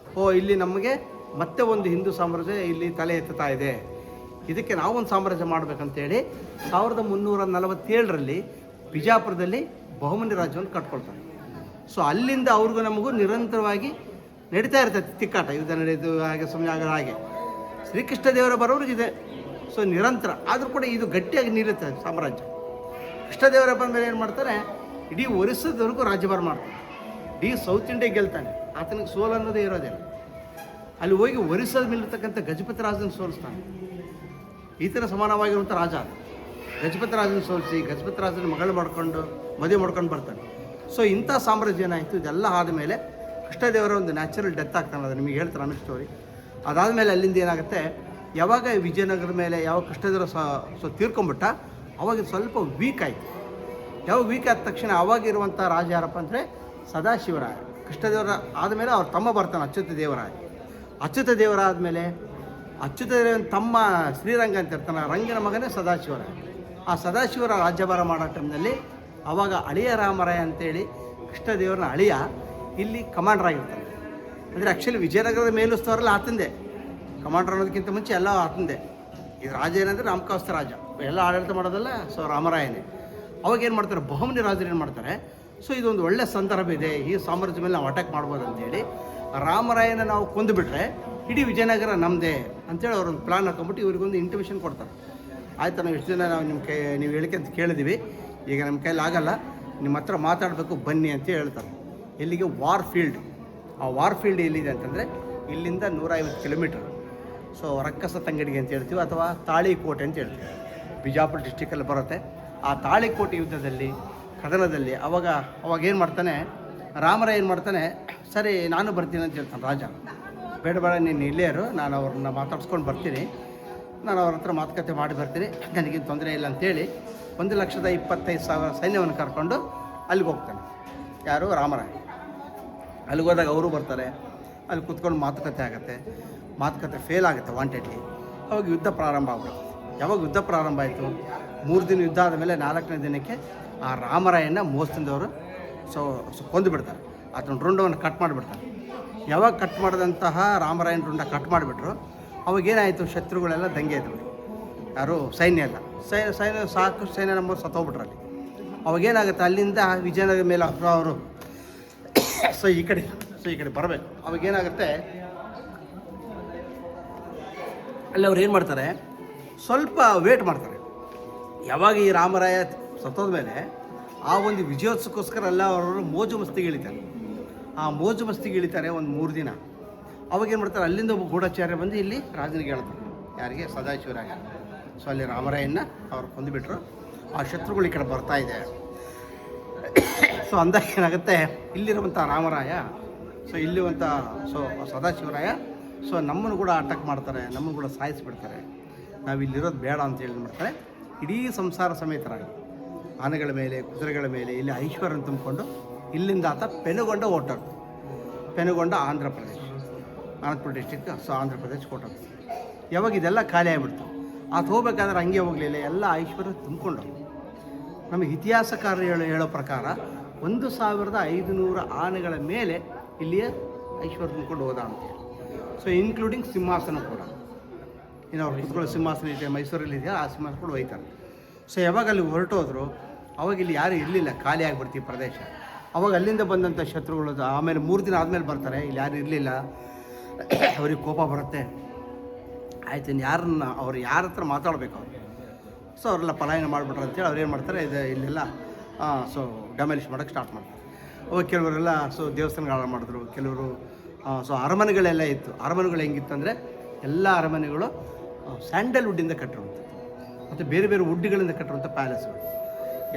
ಇಲ್ಲಿ ನಮಗೆ ಮತ್ತೆ ಒಂದು ಹಿಂದೂ ಸಾಮ್ರಾಜ್ಯ ಇಲ್ಲಿ ತಲೆ ಎತ್ತುತ್ತಾ ಇದೆ, ಇದಕ್ಕೆ ನಾವೊಂದು ಸಾಮ್ರಾಜ್ಯ ಮಾಡಬೇಕಂತೇಳಿ 1347 ಬಿಜಾಪುರದಲ್ಲಿ ಬಹುಮನಿ ರಾಜ್ಯವನ್ನು ಕಟ್ಕೊಳ್ತಾರೆ. ಸೊ ಅಲ್ಲಿಂದ ಅವ್ರಿಗೂ ನಮಗೂ ನಿರಂತರವಾಗಿ ನಡೀತಾ ಇರ್ತೈತೆ ತಿಕ್ಕಾಟ, ಯುದ್ಧ ನಡೆಯೋದು, ಹಾಗೆ ಸುಮ್ಮನೆ ಆಗೋದು. ಹಾಗೆ ಶ್ರೀಕೃಷ್ಣ ದೇವರ ಬರೋರಿಗಿದೆ. ಸೊ ನಿರಂತರ ಆದರೂ ಕೂಡ ಇದು ಗಟ್ಟಿಯಾಗಿ ನಿಲ್ಲುತ್ತೆ ಸಾಮ್ರಾಜ್ಯ. ಕೃಷ್ಣದೇವರ ಬಂದ ಮೇಲೆ ಏನು ಮಾಡ್ತಾರೆ, ಇಡೀ ಒರಿಸ್ಸಾದವರೆಗೂ ರಾಜ್ಯಭಾರ ಮಾಡ್ತಾರೆ. ಇಡೀ ಸೌತ್ ಇಂಡಿಯಾ ಗೆಲ್ತಾನೆ, ಆತನಿಗೆ ಸೋಲು ಅನ್ನೋದೇ ಇರೋದಿಲ್ಲ. ಅಲ್ಲಿ ಹೋಗಿ ಒರಿಸ್ಸಾದ ಮೇಲಿರ್ತಕ್ಕಂಥ ಗಜಪತಿ ರಾಜನ ಸೋಲಿಸ್ತಾನೆ. ಈತನ ಸಮಾನವಾಗಿರುವಂಥ ರಾಜ ಗಜಪತಿ ರಾಜನ ಸೋಲಿಸಿ ಗಜಪತಿ ರಾಜನ ಮಗಳು ಮದುವೆ ಮಾಡ್ಕೊಂಡು ಬರ್ತಾನೆ. ಸೊ ಇಂಥ ಸಾಮ್ರಾಜ್ಯ ಏನಾಯಿತು, ಇದೆಲ್ಲ ಆದಮೇಲೆ ಕೃಷ್ಣದೇವರ ಒಂದು ನ್ಯಾಚುರಲ್ ಡೆತ್ ಆಗ್ತಾನೆ. ಅದು ನಿಮಗೆ ಹೇಳ್ತಾರೆ ಅನ್ನೋ ಸ್ಟೋರಿ. ಅದಾದಮೇಲೆ ಅಲ್ಲಿಂದ ಏನಾಗುತ್ತೆ, ಯಾವಾಗ ವಿಜಯನಗರ ಮೇಲೆ ಯಾವಾಗ ಕೃಷ್ಣದೇವರ ತೀರ್ಕೊಂಬಿಟ್ಟ, ಅವಾಗ ಸ್ವಲ್ಪ ವೀಕ್ ಆಯಿತು. ಯಾವಾಗ ವೀಕ್ ಆದ ತಕ್ಷಣ ಅವಾಗಿರುವಂಥ ರಾಜ ಯಾರಪ್ಪ ಅಂದರೆ ಸದಾಶಿವರಾಯ. ಕೃಷ್ಣದೇವರ ಆದಮೇಲೆ ಅವ್ರ ತಮ್ಮ ಬರ್ತಾನೆ ಅಚ್ಯುತ ದೇವರಾಯ. ಅಚ್ಯುತ ದೇವರ ಆದಮೇಲೆ ಅಚ್ಯುತ ದೇವರ ತಮ್ಮ ಶ್ರೀರಂಗ ಅಂತ ಇರ್ತಾನೆ, ರಂಗನ ಮಗನೇ ಸದಾಶಿವರಾಯ. ಆ ಸದಾಶಿವರ ರಾಜ್ಯಭಾರ ಮಾಡೋ ಟೈಮ್ನಲ್ಲಿ ಆವಾಗ ಅಳಿಯ ರಾಮರಾಯ ಅಂತೇಳಿ ಕೃಷ್ಣದೇವರನ್ನ ಅಳಿಯ ಇಲ್ಲಿ ಕಮಾಂಡರ್ ಆಗಿರ್ತಾನೆ. ಅಂದರೆ ಆ್ಯಕ್ಚುಲಿ ವಿಜಯನಗರದ ಮೇಲುಸ್ತವರೆಲ್ಲ ಆತಂದೆ, ಕಮಾಂಡರ್ ಅನ್ನೋದಕ್ಕಿಂತ ಮುಂಚೆ ಎಲ್ಲ ಆತಂದೆ. ಇದು ರಾಜ ಏನಂದರೆ ನಾಮಕಾಸ್ತ ರಾಜ, ಎಲ್ಲ ಆಡಳಿತ ಮಾಡೋದಲ್ಲ. ಸೊ ರಾಮರಾಯನೇ. ಅವಾಗ ಏನು ಮಾಡ್ತಾರೆ, ಬಹುಮನಿ ರಾಜರು ಏನು ಮಾಡ್ತಾರೆ, ಸೊ ಇದೊಂದು ಒಳ್ಳೆ ಸಂದರ್ಭ ಇದೆ, ಈ ಸಾಮ್ರಾಜ್ಯ ಮೇಲೆ ನಾವು ಅಟ್ಯಾಕ್ ಮಾಡ್ಬೋದು ಅಂತೇಳಿ ರಾಮರಾಯನ ನಾವು ಕೊಂದುಬಿಟ್ರೆ ಇಡೀ ವಿಜಯನಗರ ನಮ್ಮದೇ ಅಂತೇಳಿ ಅವ್ರೊಂದು ಪ್ಲಾನ್ ಹಾಕೊಂಬಿಟ್ಟು ಇವ್ರಿಗೊಂದು ಇಂಟಿಮೇಷನ್ ಕೊಡ್ತಾರೆ. ಆಯಿತು, ನಾವು ಎಷ್ಟು ದಿನ ನಾವು ನೀವು ಹೇಳಿಕೆ ಅಂತ ಕೇಳಿದ್ದೀವಿ, ಈಗ ನಮ್ಮ ಕೈಲಿ ಆಗಲ್ಲ, ನಿಮ್ಮ ಹತ್ರ ಮಾತಾಡಬೇಕು ಬನ್ನಿ ಅಂತ ಹೇಳ್ತಾರೆ. ಎಲ್ಲಿಗೆ, ವಾರ್ ಫೀಲ್ಡ್. ಆ ವಾರ್ ಫೀಲ್ಡ್ ಎಲ್ಲಿದೆ ಅಂತಂದರೆ ಇಲ್ಲಿಂದ 150 ಕಿಲೋಮೀಟ್ರ್. ಸೊ ರಕ್ಕಸ ತಂಗಡಿಗೆ ಅಂತ ಹೇಳ್ತೀವಿ ಅಥವಾ ತಾಳಿಕೋಟೆ ಅಂತ ಹೇಳ್ತೀವಿ, ಬಿಜಾಪುರ ಡಿಸ್ಟಿಕಲ್ಲಿ ಬರುತ್ತೆ. ಆ ತಾಳಿಕೋಟೆ ಯುದ್ಧದಲ್ಲಿ ಕದನದಲ್ಲಿ ಅವಾಗ ಏನು ಮಾಡ್ತಾನೆ, ರಾಮರಾಯ ಏನು ಮಾಡ್ತಾನೆ, ಸರಿ ನಾನು ಬರ್ತೀನಿ ಅಂತ ಹೇಳ್ತಾನೆ ರಾಜ. ಬೇಡ ನೀನು ಇಲ್ಲೇ ಇರು, ನಾನು ಅವ್ರನ್ನ ಮಾತಾಡ್ಸ್ಕೊಂಡು ಬರ್ತೀನಿ, ನಾನು ಅವ್ರ ಹತ್ರ ಮಾತುಕತೆ ಮಾಡಿ ಬರ್ತೀನಿ, ನನಗೇನು ತೊಂದರೆ ಇಲ್ಲ ಅಂತೇಳಿ 1,25,000 ಸೈನ್ಯವನ್ನು ಕರ್ಕೊಂಡು ಅಲ್ಲಿಗೆ ಹೋಗ್ತಾನೆ. ಯಾರು? ರಾಮರಾಯ. ಅಲ್ಲಿಗೆ ಹೋದಾಗ ಅವರು ಬರ್ತಾರೆ, ಅಲ್ಲಿ ಕೂತ್ಕೊಂಡು ಮಾತುಕತೆ ಆಗುತ್ತೆ. ಮಾತುಕತೆ ಫೇಲ್ ಆಗುತ್ತೆ ವಾಂಟೆಡ್ಲಿ. ಅವಾಗ ಯುದ್ಧ ಪ್ರಾರಂಭ ಆಗ್ಬಿಡುತ್ತೆ. ಯಾವಾಗ ಯುದ್ಧ ಪ್ರಾರಂಭ ಆಯಿತು, 3 ದಿನ ಯುದ್ಧ ಆದಮೇಲೆ 4ನೇ ದಿನಕ್ಕೆ ಆ ರಾಮರಾಯನ ಮೋಸದಿಂದವರು ಕೊಂದು ಬಿಡ್ತಾರೆ. ಅದನ್ನ ರುಂಡವನ್ನು ಕಟ್ ಮಾಡಿಬಿಡ್ತಾರೆ. ಯಾವಾಗ ಕಟ್ ಮಾಡಿದಂತಹ ರಾಮರಾಯನ ರುಂಡ ಕಟ್ ಮಾಡಿಬಿಟ್ರು, ಅವಾಗೇನಾಯಿತು, ಶತ್ರುಗಳೆಲ್ಲ ದಂಗೆ ಇದ್ರು. ಯಾರು? ಸೈನ್ಯ ಎಲ್ಲ ಸೈನ್ಯ ಸಾಕಷ್ಟು ಸೈನ್ಯ ನಮ್ಮವ್ರು ಸತ್ತೋಗ್ಬಿಟ್ರು ಅಲ್ಲಿ. ಅವಾಗೇನಾಗುತ್ತೆ, ಅಲ್ಲಿಂದ ವಿಜಯನಗರ ಮೇಲೆ ಅವರು ಸೊ ಈ ಕಡೆ ಬರಬೇಕು. ಅವಾಗೇನಾಗುತ್ತೆ, ಅಲ್ಲಿ ಅವ್ರು ಏನು ಮಾಡ್ತಾರೆ, ಸ್ವಲ್ಪ ವೇಟ್ ಮಾಡ್ತಾರೆ. ಯಾವಾಗ ಈ ರಾಮರಾಯ ಸತ್ತೋದ ಮೇಲೆ ಆ ಒಂದು ವಿಜಯೋತ್ಸವಕ್ಕೋಸ್ಕರ ಎಲ್ಲ ಅವರು ಮೋಜು ಮಸ್ತಿಗೆ ಇಳಿತಾರೆ. ಆ ಮೋಜು ಮಸ್ತಿಗೆ ಇಳಿತಾರೆ ಒಂದು 3 ದಿನ. ಅವಾಗೇನು ಮಾಡ್ತಾರೆ, ಅಲ್ಲಿಂದ ಒಬ್ಬ ಗೂಢಚಾರ್ಯ ಬಂದು ಇಲ್ಲಿ ರಾಜನಿಗೆ ಹೇಳ್ತಾರೆ, ಯಾರಿಗೆ? ಸದಾಶಿವರಾಯ. ಸೊ ಅಲ್ಲಿ ರಾಮರಾಯನ್ನ ಅವ್ರು ಕೊಂದುಬಿಟ್ರು. ಆ ಶತ್ರುಗಳು ಈ ಕಡೆ ಬರ್ತಾ ಇದೆ. ಸೊ ಅಂದಾಗ ಏನಾಗುತ್ತೆ, ಇಲ್ಲಿರುವಂಥ ರಾಮರಾಯ, ಸೊ ಇಲ್ಲಿರುವಂಥ ಸದಾಶಿವರಾಯ ನಮ್ಮನ್ನು ಕೂಡ ಅಟ್ಯಾಕ್ ಮಾಡ್ತಾರೆ, ನಮ್ಮನ್ನು ಕೂಡ ಸಾಯಿಸಿಬಿಡ್ತಾರೆ, ನಾವು ಇಲ್ಲಿರೋದು ಬೇಡ ಅಂತ ಹೇಳಿ ಮಾಡ್ತಾರೆ. ಇಡೀ ಸಂಸಾರ ಸಮೇತರಾಗಿ ಆನೆಗಳ ಮೇಲೆ, ಕುದುರೆಗಳ ಮೇಲೆ ಇಲ್ಲಿ ಐಶ್ವರ್ಯ ತುಂಬಿಕೊಂಡು ಇಲ್ಲಿಂದ ಆತ ಪೆನುಗೊಂಡ ಹೊರಟೋಗ್ತು. ಪೆನುಗೊಂಡ ಆಂಧ್ರ ಡಿಸ್ಟಿಕ್. ಸೊ ಆಂಧ್ರ ಪ್ರದೇಶ ಹೊರಟೋಗ್ತು. ಯಾವಾಗ ಇದೆಲ್ಲ ಖಾಲಿ ಆಗಿಬಿಡ್ತು, ಆತ ಹೋಗ್ಬೇಕಾದ್ರೆ ಹಂಗೆ ಹೋಗಲಿಲ್ಲ, ಎಲ್ಲ ಐಶ್ವರ್ಯ ತುಂಬಿಕೊಂಡು. ನಮಗೆ ಇತಿಹಾಸಕಾರರು ಹೇಳೋ ಪ್ರಕಾರ 1,500 ಆನೆಗಳ ಮೇಲೆ ಇಲ್ಲಿಯ ಐಶ್ವರ್ಯ ತುಂಬಿಕೊಂಡು ಹೋದ ಅಂತೇಳಿ. ಸೊ ಇನ್ಕ್ಲೂಡಿಂಗ್ ಸಿಂಹಾಸನ ಕೂಡ, ಇನ್ನು ಅವ್ರು ಕುತ್ಕೊಳ್ಳೋ ಸಿಂಹಾಸನ ಇದೆ ಮೈಸೂರಲ್ಲಿ ಇದೆಯಾ, ಆ ಸಿಂಹಾಸನ ಕೂಡ ಒಯ್ತಾರೆ. ಸೊ ಯಾವಾಗ ಅಲ್ಲಿ ಹೊರಟೋದ್ರು, ಅವಾಗ ಇಲ್ಲಿ ಯಾರೂ ಇರಲಿಲ್ಲ, ಖಾಲಿ ಆಗಿಬಿಡ್ತೀವಿ ಪ್ರದೇಶ. ಅವಾಗ ಅಲ್ಲಿಂದ ಬಂದಂಥ ಶತ್ರುಗಳು ಆಮೇಲೆ 3 ದಿನ ಆದಮೇಲೆ ಬರ್ತಾರೆ, ಇಲ್ಲಿ ಯಾರು ಇರಲಿಲ್ಲ. ಅವ್ರಿಗೆ ಕೋಪ ಬರುತ್ತೆ, ಆಯ್ತು ಇನ್ನು ಅವ್ರು ಯಾರ ಹತ್ರ ಮಾತಾಡಬೇಕು ಅವರು. ಸೊ ಅವರೆಲ್ಲ ಪಲಾಯನ ಮಾಡಿಬಿಟ್ರು ಅಂತೇಳಿ ಅವ್ರು ಏನು ಮಾಡ್ತಾರೆ, ಇಲ್ಲೆಲ್ಲ ಡೆಮಾಲಿಷ್ ಮಾಡೋಕ್ಕೆ ಸ್ಟಾರ್ಟ್ ಮಾಡ್ತಾರೆ. ಅವಾಗ ಕೆಲವರೆಲ್ಲ ದೇವಸ್ಥಾನಗಳು ಹಾಳು ಮಾಡಿದ್ರು, ಕೆಲವರು ಅರಮನೆಗಳೆಲ್ಲ ಇತ್ತು. ಅರಮನೆಗಳು ಹೆಂಗಿತ್ತಂದರೆ ಎಲ್ಲ ಅರಮನೆಗಳು ಸ್ಯಾಂಡಲ್ವುಡ್ಡಿಂದ ಕಟ್ಟಿರುವಂಥದ್ದು ಮತ್ತು ಬೇರೆ ಬೇರೆ ವುಡ್ಗಳಿಂದ ಕಟ್ಟಿರುವಂಥ ಪ್ಯಾಲೇಸ್ಗಳು.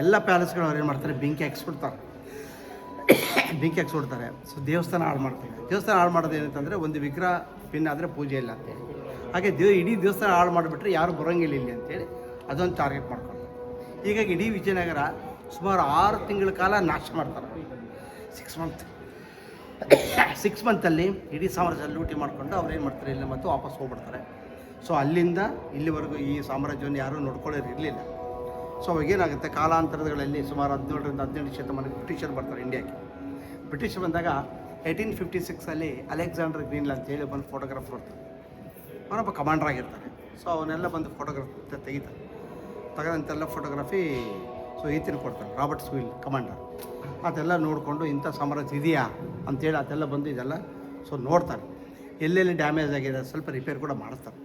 ಎಲ್ಲ ಪ್ಯಾಲೇಸ್ಗಳು ಅವ್ರು ಏನು ಮಾಡ್ತಾರೆ, ಬೆಂಕಿ ಹಾಕ್ಸ್ಬಿಡ್ತಾರೆ. ಸೊ ದೇವಸ್ಥಾನ ಹಾಳು ಮಾಡ್ತಾರೆ. ದೇವಸ್ಥಾನ ಹಾಳು ಮಾಡೋದು ಏನಂತಂದರೆ, ಒಂದು ವಿಗ್ರಹ ಭಿನ್ನ ಆದರೆ ಪೂಜೆ ಇಲ್ಲ ಅಂತೇಳಿ. ಹಾಗೆ ಇಡೀ ದೇವಸ್ಥಾನ ಹಾಳು ಮಾಡಿಬಿಟ್ರೆ ಯಾರು ಬರೋಂಗಿಲ್ಲ ಇಲ್ಲಿ ಅಂತೇಳಿ ಅದೊಂದು ಟಾರ್ಗೆಟ್ ಮಾಡ್ಕೊಂಡು, ಹೀಗಾಗಿ ಇಡೀ ವಿಜಯನಗರ ಸುಮಾರು 6 ತಿಂಗಳ ಕಾಲ ನಾಶ ಮಾಡ್ತಾರೆ. 6 ಮಂತಲ್ಲಿ ಇಡೀ ಸಾಮ್ರಾಜ್ಯ ಲೂಟಿ ಮಾಡಿಕೊಂಡು ಅವ್ರು ಏನು ಮಾಡ್ತಾರೆ, ಇಲ್ಲಿ ಮತ್ತು ವಾಪಸ್ ಹೋಗ್ಬಿಡ್ತಾರೆ. ಸೊ ಅಲ್ಲಿಂದ ಇಲ್ಲಿವರೆಗೂ ಈ ಸಾಮ್ರಾಜ್ಯವನ್ನು ಯಾರೂ ನೋಡ್ಕೊಳ್ಳೋರು ಇರಲಿಲ್ಲ. ಸೊ ಅವಾಗೇನಾಗುತ್ತೆ, ಕಾಲಾಂತರಗಳಲ್ಲಿ ಸುಮಾರು 17ರಿಂದ 18 ಶತಮಾನಕ್ಕೆ ಬ್ರಿಟಿಷರು ಬರ್ತಾರೆ ಇಂಡಿಯಾಕ್ಕೆ. ಬ್ರಿಟಿಷರು ಬಂದಾಗ 1856 ಅಲೆಕ್ಸಾಂಡರ್ ಗ್ರೀನ್ಲ್ಯಾಂಡ್ ಅಂತೇಳಿ ಬಂದು ಫೋಟೋಗ್ರಾಫ್ ಬರ್ತಾರೆ. ಅವನೊಬ್ಬ ಕಮಾಂಡರ್ ಆಗಿರ್ತಾರೆ. ಸೊ ಅವನ್ನೆಲ್ಲ ಬಂದು ಫೋಟೋಗ್ರಾಫ್ ತೆಗಿತಾರೆ. ತೆಗೆದಂತೆಲ್ಲ ಫೋಟೋಗ್ರಫಿ ಈತನ ಕೊಡ್ತಾರೆ, ರಾಬರ್ಟ್ ಸ್ವಿಲ್ ಕಮಾಂಡರ್. ಅದೆಲ್ಲ ನೋಡಿಕೊಂಡು ಇಂಥ ಸಾಮ್ರಾಜ್ಯ ಇದೆಯಾ ಅಂತೇಳಿ ಅದೆಲ್ಲ ಬಂದು ಇದೆಲ್ಲ ನೋಡ್ತಾರೆ. ಎಲ್ಲೆಲ್ಲಿ ಡ್ಯಾಮೇಜ್ ಆಗಿದೆ ಸ್ವಲ್ಪ ರಿಪೇರ್ ಕೂಡ ಮಾಡಿಸ್ತಾರೆ.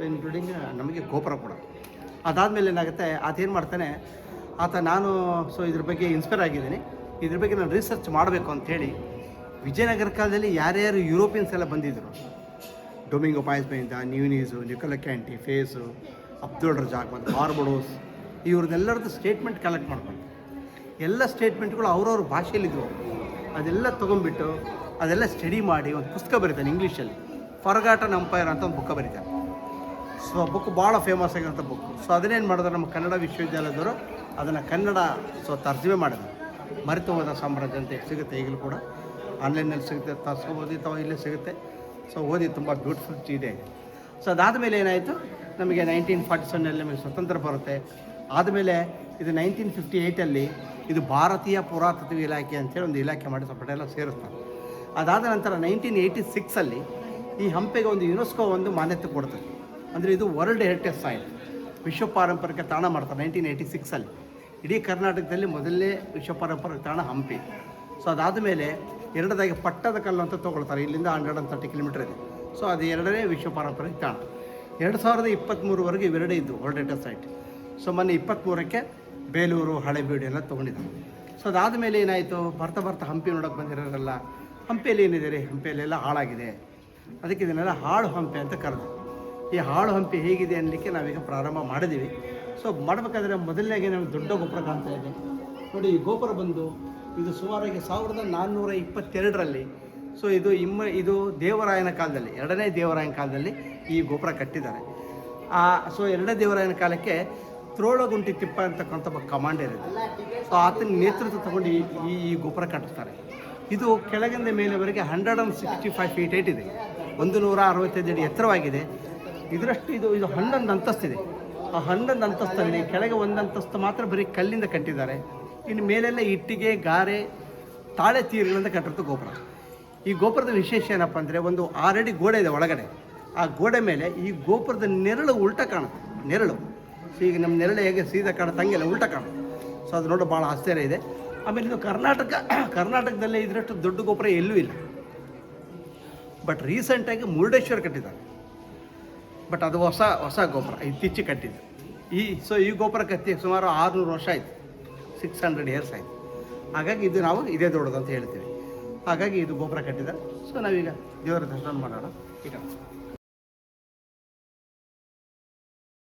ಇನ್ಕ್ಲೂಡಿಂಗ್ ನಮಗೆ ಗೋಪುರ ಕೂಡ. ಅದಾದಮೇಲೆ ಏನಾಗುತ್ತೆ, ಆತೇನು ಮಾಡ್ತಾನೆ, ನಾನು ಇದ್ರ ಬಗ್ಗೆ ಇನ್ಸ್ಪೈರ್ ಆಗಿದ್ದೀನಿ, ಇದ್ರ ಬಗ್ಗೆ ನಾನು ರಿಸರ್ಚ್ ಮಾಡಬೇಕು ಅಂಥೇಳಿ ವಿಜಯನಗರ ಕಾಲದಲ್ಲಿ ಯಾರ್ಯಾರು ಯುರೋಪಿಯನ್ಸ್ ಎಲ್ಲ ಬಂದಿದ್ದರು, ಡೊಮಿಂಗೋ ಪಾಯಸ್ಮೆಯಿಂದ, Nunes, Nicolo Conti, Paes, Abdul Razzaq ಮತ್ತು ಬಾರ್ಬಡೋಸ್, ಇವ್ರದ್ದೆಲ್ಲರದ್ದು ಸ್ಟೇಟ್ಮೆಂಟ್ ಕಲೆಕ್ಟ್ ಮಾಡ್ಕೊಂಡು ಎಲ್ಲ ಸ್ಟೇಟ್ಮೆಂಟ್ಗಳು ಅವ್ರವ್ರ ಭಾಷೆಯಲ್ಲಿದ್ದವು. ಅದೆಲ್ಲ ತೊಗೊಂಡ್ಬಿಟ್ಟು ಅದೆಲ್ಲ ಸ್ಟಡಿ ಮಾಡಿ ಒಂದು ಪುಸ್ತಕ ಬರೀತಾನೆ ಇಂಗ್ಲೀಷಲ್ಲಿ, ಫರ್ಗಾಟನ್ ಎಂಪೈರ್ ಅಂತ ಒಂದು ಬುಕ್ಕ ಬರೀತಾನೆ. ಸೊ ಆ ಬುಕ್ ಭಾಳ ಫೇಮಸ್ ಆಗಿರೋಂಥ ಬುಕ್. ಸೊ ಅದನ್ನೇನು ಮಾಡಿದ್ರೆ ನಮ್ಮ ಕನ್ನಡ ವಿಶ್ವವಿದ್ಯಾಲಯದವರು ಅದನ್ನು ಕನ್ನಡ ತರ್ಜುಮೆ ಮಾಡಿದ್ರು. ಮರೆತು ಹೋದ ಸಾಮ್ರಾಜ್ಯ ಅಂತ ಸಿಗುತ್ತೆ ಈಗಲೂ ಕೂಡ, ಆನ್ಲೈನಲ್ಲಿ ಸಿಗುತ್ತೆ, ತರಿಸ್ಕೋಬೋದು ಅಥವಾ ಇಲ್ಲೇ ಸಿಗುತ್ತೆ. ಸೊ ಓದಿ ತುಂಬ ಬ್ಯೂಟಿಫುಲ್ ಇದೆ. ಸೊ ಅದಾದಮೇಲೆ ಏನಾಯಿತು, ನಮಗೆ 1947 ನಮಗೆ ಸ್ವತಂತ್ರ ಬರುತ್ತೆ. ಆದಮೇಲೆ ಇದು 1958 ಇದು ಭಾರತೀಯ ಪುರಾತತ್ವ ಇಲಾಖೆ ಅಂತೇಳಿ ಒಂದು ಇಲಾಖೆ ಮಾಡಿ ಸ್ವಲ್ಪ ಎಲ್ಲ ಸೇರಿಸ್ತಾರೆ. ಅದಾದ ನಂತರ 1986 ಈ ಹಂಪೆಗೆ ಒಂದು ಯುನೆಸ್ಕೋ ಒಂದು ಮಾನ್ಯತೆ ಕೊಡ್ತದೆ. ಅಂದರೆ ಇದು ವರ್ಲ್ಡ್ ಹೆರಿಟೇಜ್ ಸೈಟ್, ವಿಶ್ವ ಪಾರಂಪರಿಕ ತಾಣ ಮಾಡ್ತಾರೆ 1986 ಇಡೀ ಕರ್ನಾಟಕದಲ್ಲಿ ಮೊದಲನೇ ವಿಶ್ವ ಪಾರಂಪರಿಕ ತಾಣ ಹಂಪಿ. ಸೊ ಅದಾದಮೇಲೆ ಎರಡದಾಗಿ ಪಟ್ಟದ ಕಲ್ಲು ಅಂತ ತೊಗೊಳ್ತಾರೆ, ಇಲ್ಲಿಂದ 130 ಕಿಲೋಮೀಟರ್ ಇದೆ. ಸೊ ಅದು 2ನೇ ವಿಶ್ವ ಪಾರಂಪರಿಕ ತಾಣ. 2023ವರೆಗೆ ಇವೆರಡೇ ಇದ್ದು ವರ್ಲ್ಡ್ ಹೆರಿಟೇಜ್ ಸೈಟ್. ಸೊ ಮೊನ್ನೆ 23ಕ್ಕೆ ಬೇಲೂರು, ಹಳೆಬೀಡು ಎಲ್ಲ ತೊಗೊಂಡಿದ್ದಾರೆ. ಸೊ ಅದಾದಮೇಲೆ ಏನಾಯಿತು, ಬರ್ತಾ ಹಂಪಿ ನೋಡೋಕೆ ಬಂದಿರೋರೆಲ್ಲ ಹಂಪಿಯಲ್ಲಿ ಏನಿದೆ ರೀ, ಹಂಪಿಯಲ್ಲೆಲ್ಲ ಹಾಳಾಗಿದೆ, ಅದಕ್ಕೆ ಇದನ್ನೆಲ್ಲ ಹಾಳು ಹಂಪೆ ಅಂತ ಕರೆದು. ಈ ಹಾಳು ಹಂಪೆ ಹೇಗಿದೆ ಅನ್ನಲಿಕ್ಕೆ ನಾವೀಗ ಪ್ರಾರಂಭ ಮಾಡಿದ್ದೀವಿ. ಸೊ ಮಾಡಬೇಕಾದ್ರೆ ಮೊದಲನೇಗೆ ನಮಗೆ ದೊಡ್ಡ ಗೋಪುರ ಕಾಣ್ತಾ ಇದೆ ನೋಡಿ. ಈ ಗೋಪುರ ಬಂದು ಇದು ಸುಮಾರಾಗಿ 1422ರಲ್ಲಿ, ಸೊ ಇದು ದೇವರಾಯನ ಕಾಲದಲ್ಲಿ, ಎರಡನೇ ದೇವರಾಯನ ಕಾಲದಲ್ಲಿ ಈ ಗೋಪುರ ಕಟ್ಟಿದ್ದಾರೆ. ಸೊ ಎರಡನೇ ದೇವರಾಯನ ಕಾಲಕ್ಕೆ ತ್ರೋಳಗುಂಟಿ ತಿಪ್ಪ ಅಂತಕ್ಕಂಥ ಒಬ್ಬ ಕಮಾಂಡರ್ ಇದೆ. ಸೊ ಆತನ ನೇತೃತ್ವ ತಗೊಂಡು ಈ ಗೋಪುರ ಕಟ್ಟುತ್ತಾರೆ. ಇದು ಕೆಳಗಿಂದ ಮೇಲೆವರೆಗೆ 165 ಫೀಟ್ ಹೈಟ್ ಇದೆ, 165 ಅಡಿ ಎತ್ತರವಾಗಿದೆ. ಇದರಷ್ಟು ಇದು 11 ಅಂತಸ್ತಿದೆ. ಆ 11 ಅಂತಸ್ತಲ್ಲಿ ಕೆಳಗೆ 1 ಅಂತಸ್ತು ಮಾತ್ರ ಬರೀ ಕಲ್ಲಿಂದ ಕಟ್ಟಿದ್ದಾರೆ. ಇನ್ನು ಮೇಲೆಲ್ಲ ಇಟ್ಟಿಗೆ, ಗಾರೆ, ತಾಳೆ ತೀರುಗಳಿಂದ ಕಟ್ಟಿರ್ತ ಗೋಪುರ. ಈ ಗೋಪುರದ ವಿಶೇಷ ಏನಪ್ಪ ಅಂದರೆ, ಒಂದು 6 ಅಡಿ ಗೋಡೆ ಇದೆ ಒಳಗಡೆ. ಆ ಗೋಡೆ ಮೇಲೆ ಈ ಗೋಪುರದ ನೆರಳು ಉಲ್ಟಾ ಕಾಣುತ್ತೆ. ನೆರಳು ಈಗ ನಮ್ಮ ನೆರಳು ಹೇಗೆ ಸೀದಾ ಕಾಣುತ್ತೆ ಹಂಗೆಲ್ಲ ಉಲ್ಟಾ ಕಾಣುತ್ತೆ. ಸೊ ಅದು ನೋಡೋ ಭಾಳ ಆಶ್ಚರ್ಯ ಇದೆ. ಆಮೇಲೆ ಇದು ಕರ್ನಾಟಕದಲ್ಲೇ ಇದರಷ್ಟು ದೊಡ್ಡ ಗೋಪುರ ಎಲ್ಲೂ ಇಲ್ಲ. ಬಟ್ ರೀಸೆಂಟಾಗಿ ಮುರುಡೇಶ್ವರ ಕಟ್ಟಿದ್ದಾರೆ. ಬಟ್ ಅದು ಹೊಸ ಗೋಪುರ ಇತ್ತೀಚೆಗೆ ಕಟ್ಟಿದ್ದು. ಈ ಗೋಪುರ ಕತ್ತಿ ಸುಮಾರು 600 ವರ್ಷ ಆಯಿತು, 600 ಇಯರ್ಸ್ ಆಯಿತು. ಹಾಗಾಗಿ ಇದು ನಾವು ಇದೇ ದೊಡ್ಡದು ಅಂತ ಹೇಳ್ತೀವಿ. ಹಾಗಾಗಿ ಇದು ಗೋಪುರ ಕಟ್ಟಿದ್ದಾರೆ. ಸೊ ನಾವೀಗ ದೇವರ ದರ್ಶನ ಮಾಡೋಣ ಈಗ.